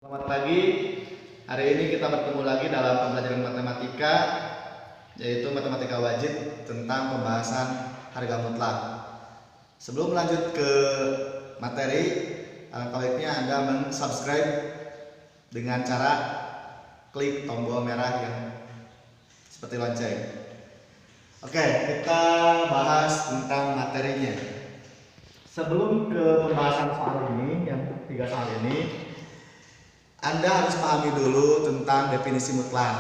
Selamat pagi. Hari ini kita bertemu lagi dalam pembelajaran matematika, yaitu matematika wajib tentang pembahasan harga mutlak. Sebelum lanjut ke materi, alangkah baiknya Anda mensubscribe dengan cara klik tombol merah yang seperti lonceng. Oke, kita bahas tentang materinya. Sebelum ke pembahasan soal ini, yang 3 soal ini, Anda harus pahami dulu tentang definisi mutlak.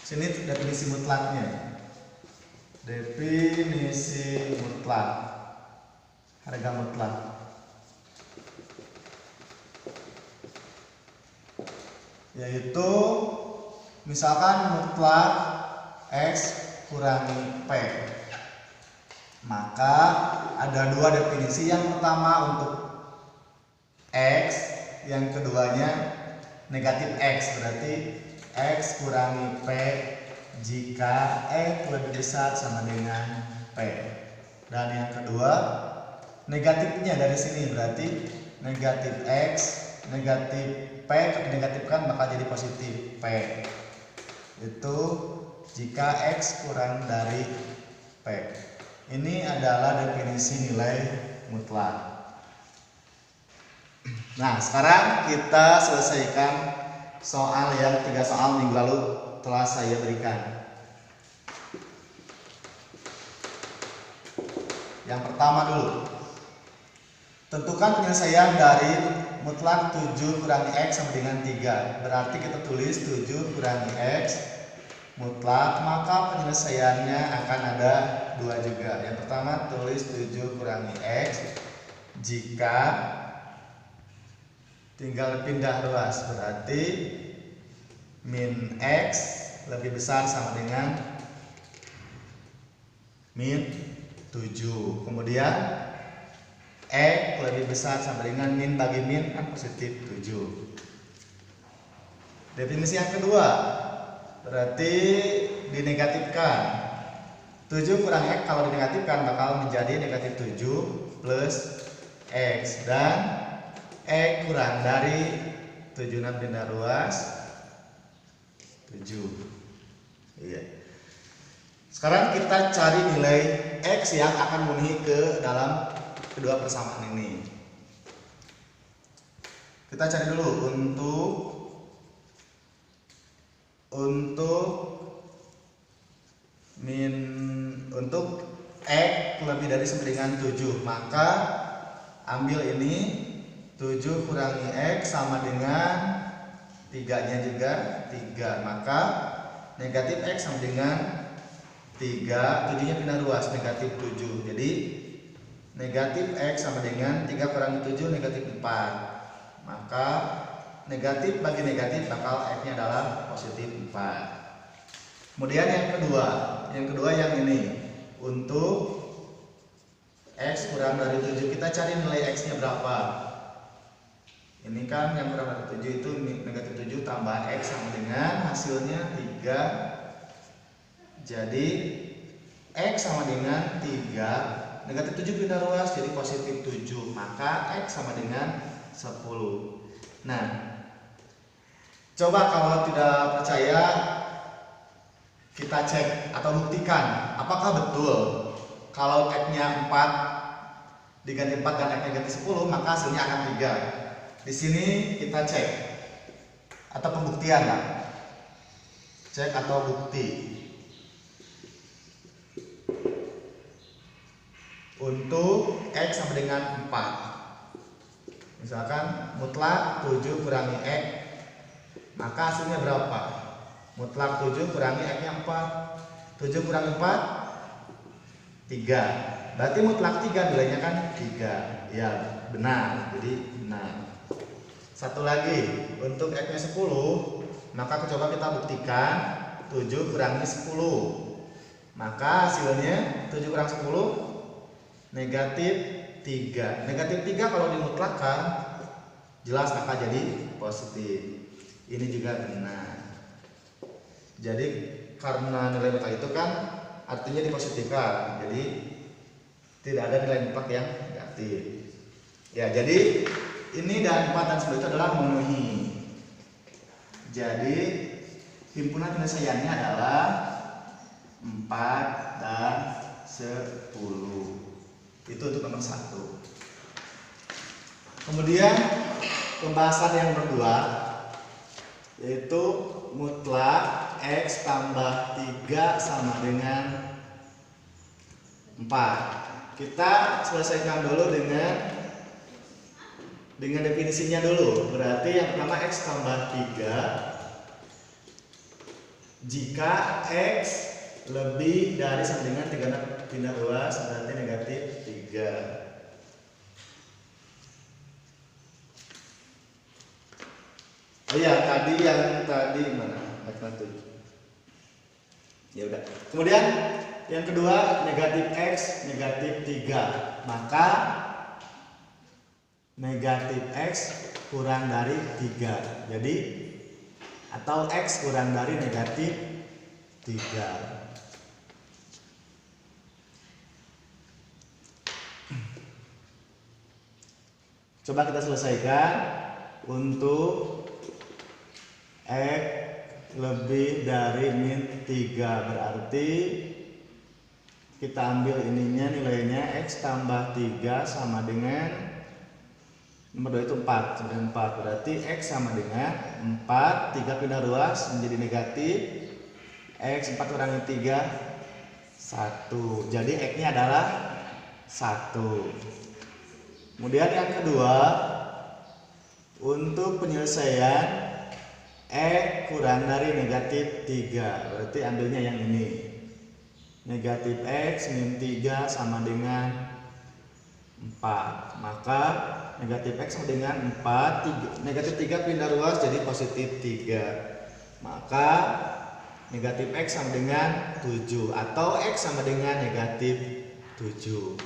Sini definisi mutlaknya. Definisi mutlak. Harga mutlak. Yaitu misalkan mutlak X kurangi P. Maka ada dua definisi. Yang pertama untuk X, yang keduanya negatif X, berarti X kurangi P jika X lebih besar sama dengan P. Dan yang kedua negatifnya dari sini, berarti negatif X, negatif P dinegatifkan maka jadi positif P. Itu jika X kurang dari P. Ini adalah definisi nilai mutlak. Nah, sekarang kita selesaikan soal yang 3 soal minggu lalu telah saya berikan. Yang pertama dulu, tentukan penyelesaian dari mutlak 7 kurangi X sama dengan 3. Berarti kita tulis 7 kurangi X mutlak, maka penyelesaiannya akan ada 2 juga. Yang pertama tulis 7 kurangi X jika tinggal pindah ruas, berarti min X lebih besar sama dengan min 7. Kemudian X lebih besar sama dengan min bagi min kan positif 7. Definisi yang kedua, berarti dinegatifkan. 7 kurang X kalau dinegatifkan bakal menjadi negatif 7 plus X, dan X kurang dari 7 pindah ruas 7. Iya. Sekarang kita cari nilai X yang akan memenuhi ke dalam kedua persamaan ini. Kita cari dulu untuk X lebih dari sama dengan 7, maka ambil ini 7 kurangi X sama dengan 3 nya juga 3, maka negatif X sama dengan 3, 7 nya pindah ruas negatif 7, jadi negatif X sama dengan 3 kurangi 7 negatif 4, maka negatif bagi negatif bakal X nya adalah positif 4. Kemudian yang kedua yang ini, untuk X kurang dari 7 kita cari nilai X nya berapa. Ini kan yang kurang dari 7 itu negatif 7 tambah X sama dengan hasilnya 3. Jadi X sama dengan 3, negatif 7 pindah ruas jadi positif 7, maka X sama dengan 10. Nah, coba kalau tidak percaya kita cek atau buktikan apakah betul kalau X nya 4 diganti 4 dan X nya ganti 10 maka hasilnya akan 3. Di sini kita cek atau pembuktian lah. Cek atau bukti. Untuk X sama dengan 4. Misalkan mutlak 7 kurangi X, maka hasilnya berapa? Mutlak 7 kurangi X nya 4. 7 kurangi 4 3. Berarti mutlak 3 nilainya kan 3. Ya, benar. Jadi benar. Satu lagi, untuk X nya 10, maka coba kita buktikan 7 kurangi 10. Maka hasilnya 7 kurang 10 negatif 3. Negatif 3 kalau dimutlakkan jelas akan jadi positif. Ini juga benar. Jadi karena nilai mutlak itu kan artinya dipositifkan, jadi tidak ada nilai mutlak yang negatif. Ya, jadi ini dan 4 dan 10 itu adalah memenuhi. Jadi himpunan penyelesaiannya adalah 4 dan 10. Itu untuk nomor 1. Kemudian pembahasan yang kedua yaitu mutlak X tambah 3 sama dengan 4. Kita selesaikan dulu dengan definisinya dulu. Berarti yang pertama X tambah 3 jika X lebih dari sama dengan 3 pindah luas berarti negatif 3. Oh iya, tadi mana? Ya udah. Kemudian yang kedua negatif X negatif 3. Maka negatif X kurang dari 3. Jadi atau X kurang dari negatif 3. Coba kita selesaikan. Untuk X lebih dari min 3 berarti kita ambil ininya nilainya X tambah 3 sama dengan nomor 2 itu 4 sama dengan 4 berarti X sama dengan 4 3 pindah luas menjadi negatif X 4 kurangi 3 1. Jadi X nya adalah 1. Kemudian yang kedua untuk penyelesaian X kurang dari negatif 3 berarti ambilnya yang ini negatif X min 3 sama dengan 4. Maka negatif X sama dengan 4 negatif 3 pindah luas jadi positif 3. Maka negatif X sama dengan 7 atau X sama dengan negatif 7.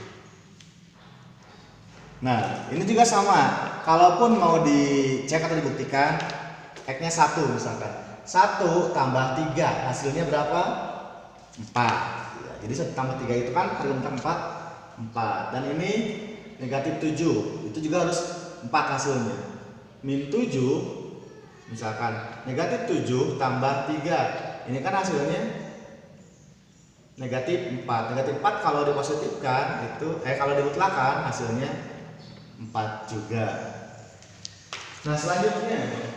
Nah ini juga sama. Kalaupun mau dicek atau dibuktikan X-nya 1 misalkan 1 tambah 3 hasilnya berapa? 4 ya, jadi 1 tambah 3 itu kan perimeter 4 dan ini negatif 7 itu juga harus 4 hasilnya min 7 misalkan negatif 7 tambah 3 ini kan hasilnya negatif 4 negatif 4 kalau dipositifkan itu kalau dimutlakan hasilnya 4 juga. Nah selanjutnya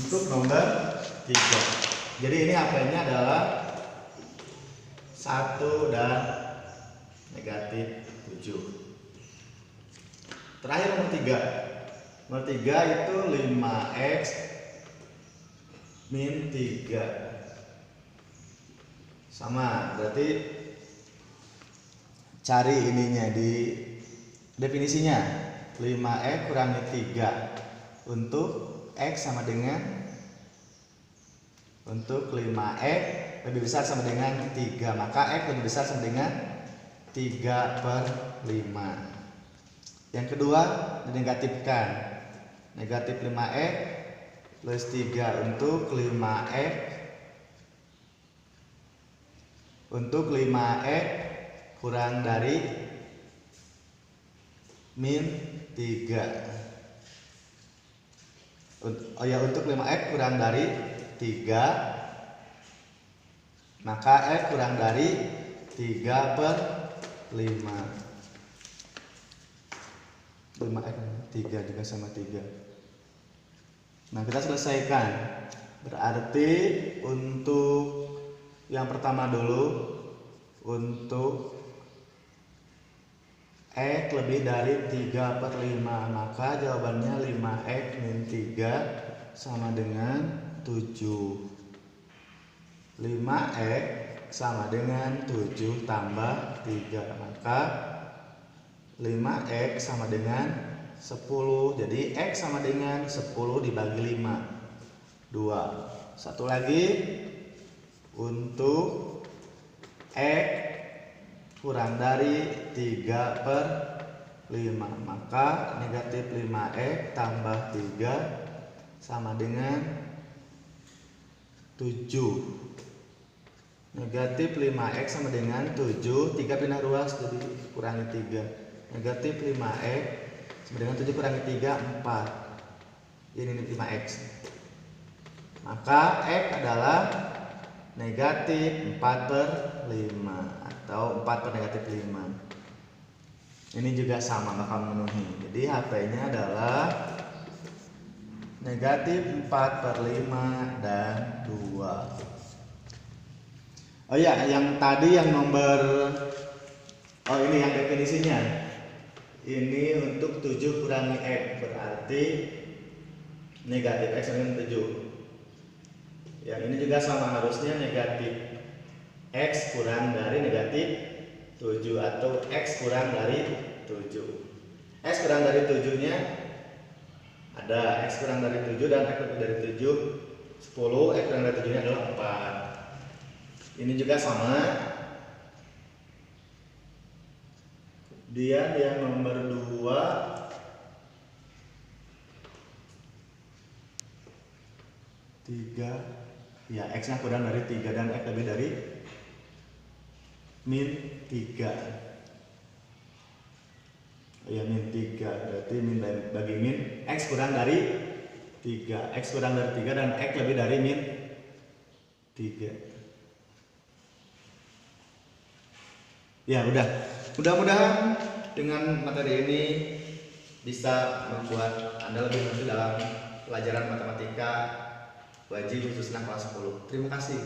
untuk nomor 3. Jadi ini HP-nya adalah 1 dan negatif 7. Terakhir nomor 3. Nomor 3 itu 5X min 3. Sama, berarti cari ininya di definisinya 5X kurangi 3 untuk X sama dengan untuk 5X lebih besar sama dengan 3 maka X lebih besar sama dengan 3/5. Yang kedua dinegatifkan negatif 5X plus 3 untuk 5X kurang dari min 3. Oh ya, untuk 5X kurang dari 3 maka X kurang dari 3/5. 5X 3 juga sama 3. Nah kita selesaikan. Berarti untuk yang pertama dulu untuk X lebih dari 3/5 maka jawabannya 5X min 3 sama dengan 7. 5X sama dengan 7 tambah 3 maka 5X sama dengan 10. Jadi X sama dengan 10 dibagi 5 2. Satu lagi untuk X kurang dari 3/5 maka negatif 5X tambah 3 sama dengan 7. Negatif 5X sama dengan 7 3 pindah luas jadi kurangi 3 negatif 5X sama dengan 7 kurangi 3 4 ini 5X maka X adalah negatif 4/5 atau 4 per negatif 5. Ini juga sama bakal memenuhi. Jadi HP-nya adalah negatif 4/5 dan 2. Oh ya, yang tadi yang nomor, oh ini yang definisinya. Ini untuk 7 kurangi X, berarti negatif X dengan 7. Yang ini juga sama, harusnya negatif X kurang dari negatif 7 atau X kurang dari 7. X kurang dari 7 nya ada X kurang dari 7 dan X lebih dari 7 10. X kurang dari 7 nya adalah 4. Ini juga sama, dia yang nomor 2 3 ya, X nya kurang dari 3 dan X lebih dari min 3. Ya, min 3 berarti min bagi min X kurang dari 3. X kurang dari 3 dan X lebih dari min 3. Ya udah, mudah-mudahan dengan materi ini bisa membuat Anda lebih maju dalam pelajaran matematika wajib khususnya kelas 10. Terima kasih.